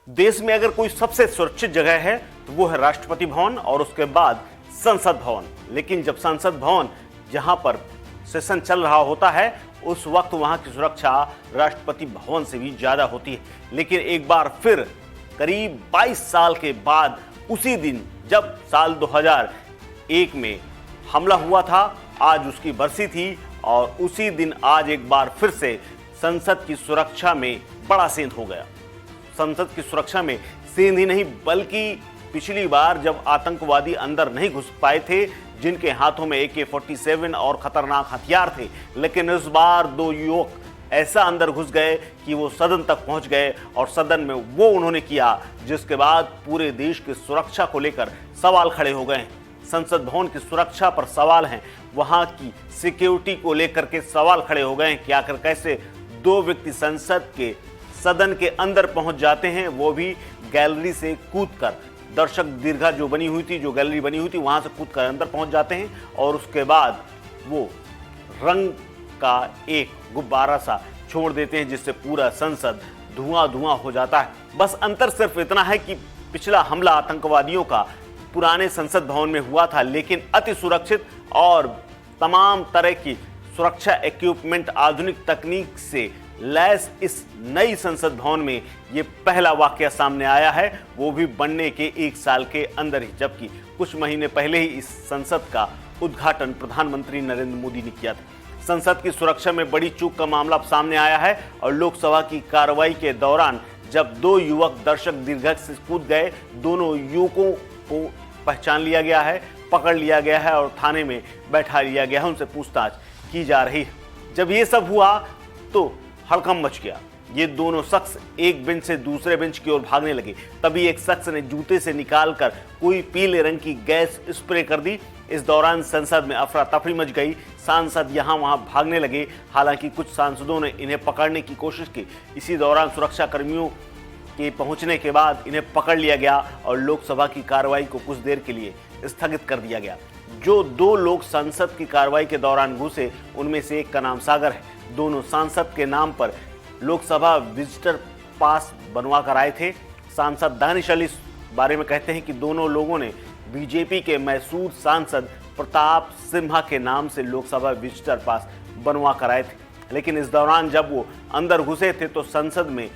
देश में अगर कोई सबसे सुरक्षित जगह है तो वो है राष्ट्रपति भवन और उसके बाद संसद भवन। लेकिन जब संसद भवन जहां पर सेशन चल रहा होता है उस वक्त वहां की सुरक्षा राष्ट्रपति भवन से भी ज्यादा होती है। लेकिन एक बार फिर करीब 22 साल के बाद उसी दिन जब साल 2001 में हमला हुआ था, आज उसकी बरसी थी और उसी दिन आज एक बार फिर से संसद की सुरक्षा में बड़ा सेंध हो गया। संसद की सुरक्षा में सेंध ही नहीं बल्कि पिछली बार जब आतंकवादी अंदर नहीं घुस पाए थे, जिनके हाथों में AK-47 और खतरनाक हथियार थे, लेकिन इस बार दो युवक ऐसा अंदर घुस गए कि वो सदन तक पहुंच गए और सदन में वो उन्होंने किया जिसके बाद पूरे देश की सुरक्षा को लेकर सवाल खड़े हो गए हैं। संसद भवन की सुरक्षा पर सवाल हैं, वहां की सिक्योरिटी को लेकर के सवाल खड़े हो गए हैं कि आखिर कैसे दो व्यक्ति संसद के सदन के अंदर पहुंच जाते हैं, वो भी गैलरी से कूदकर। दर्शक दीर्घा जो बनी हुई थी, जो गैलरी बनी हुई थी, वहां से कूदकर अंदर पहुंच जाते हैं और उसके बाद वो रंग का एक गुब्बारा सा छोड़ देते हैं जिससे पूरा संसद धुआं धुआं हो जाता है। बस अंतर सिर्फ इतना है कि पिछला हमला आतंकवादियों का पुराने संसद भवन में हुआ था, लेकिन अति सुरक्षित और तमाम तरह की सुरक्षा इक्विपमेंट आधुनिक तकनीक से लैस इस नई संसद भवन में ये पहला वाकया सामने आया है, वो भी बनने के 1 साल के अंदर ही, जबकि कुछ महीने पहले ही इस संसद का उद्घाटन प्रधानमंत्री नरेंद्र मोदी ने किया था। संसद की सुरक्षा में बड़ी चूक का मामला सामने आया है और लोकसभा की कार्रवाई के दौरान जब दो युवक दर्शक दीर्घा से कूद गए, दोनों युवकों को पहचान लिया गया है, पकड़ लिया गया है और थाने में बैठा लिया गया है, उनसे पूछताछ की जा रही है। जब ये सब हुआ तो हड़कंप मच गया। ये दोनों शख्स एक बेंच से दूसरे बेंच की ओर भागने लगे। तभी एक शख्स ने जूते से निकालकर कोई पीले रंग की गैस स्प्रे कर दी। इस दौरान संसद में अफरा तफरी मच गई। सांसद यहां वहां भागने लगे। हालांकि कुछ सांसदों ने इन्हें पकड़ने की कोशिश की। इसी दौरान सुरक्षा कर्मियों के पहुंचने के बाद इन्हें पकड़ लिया गया और लोकसभा की कार्रवाई को कुछ देर के लिए स्थगित कर दिया गया। जो दो लोग संसद की कार्रवाई के दौरान घुसे उनमें से एक का नाम सागर है। दोनों सांसद के नाम पर लोकसभा विजिटर पास बनवा कर आए थे। सांसद दानिश अली इस बारे में कहते हैं कि दोनों लोगों ने बीजेपी के मैसूर सांसद प्रताप सिम्हा के नाम से लोकसभा विजिटर पास बनवा कर आए थे। लेकिन इस दौरान जब वो अंदर घुसे थे तो संसद में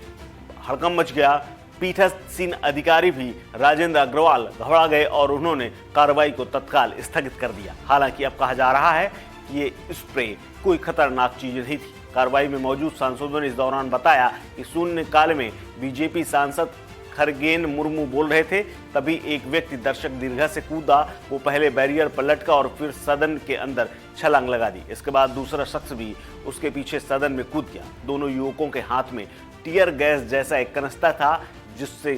हड़कंप मच गया। पीठासीन अधिकारी भी राजेंद्र अग्रवाल घबरा गए और उन्होंने कार्रवाई को तत्काल स्थगित कर दिया। हालांकि अब कहा जा रहा है कि ये स्प्रे कोई खतरनाक चीज नहीं थी। कार्रवाई में मौजूद सांसदों ने इस दौरान बताया कि शून्यकाल में बीजेपी सांसद खरगेन मुर्मू बोल रहे थे, तभी एक व्यक्ति दर्शक दीर्घा से कूदा। वो पहले बैरियर पर लटका और फिर सदन के अंदर छलांग लगा दी। इसके बाद दूसरा शख्स भी उसके पीछे सदन में कूद गया। दोनों युवकों के हाथ में टीयर गैस जैसा एक कनस्ता था जिससे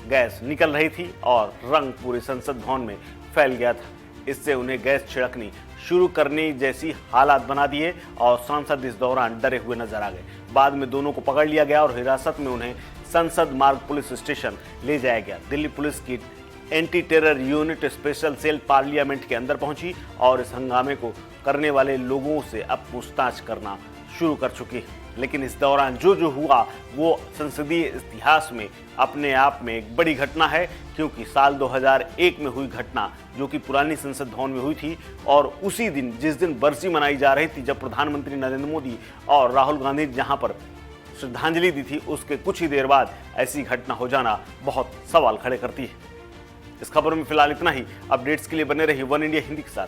गैस निकल रही थी और रंग पूरे संसद भवन में फैल गया था। इससे उन्हें गैस छिड़कनी शुरू करने जैसी हालात बना दिए और सांसद इस दौरान डरे हुए नजर आ गए। बाद में दोनों को पकड़ लिया गया और हिरासत में उन्हें संसद मार्ग पुलिस स्टेशन ले जाया गया। दिल्ली पुलिस की anti terror unit special cell parliament के अंदर पहुंची और इस हंगामे को करने वाले लोगों से अब पूछताछ करना शुरू कर चुकी है। लेकिन इस दौरान जो हुआ वो संसदीय इतिहास में अपने आप में एक बड़ी घटना है, क्योंकि साल 2001 में हुई घटना जो कि पुरानी संसद भवन में हुई थी और उसी दिन जिस दिन बरसी मनाई जा रही थी, जब प्रधानमंत्री नरेंद्र मोदी और राहुल गांधी जहां पर श्रद्धांजलि दी थी, उसके कुछ ही देर बाद ऐसी घटना हो जाना बहुत सवाल खड़े करती है। इस खबर में फिलहाल इतना ही। अपडेट्स के लिए बने रहिए वन इंडिया हिंदी के साथ।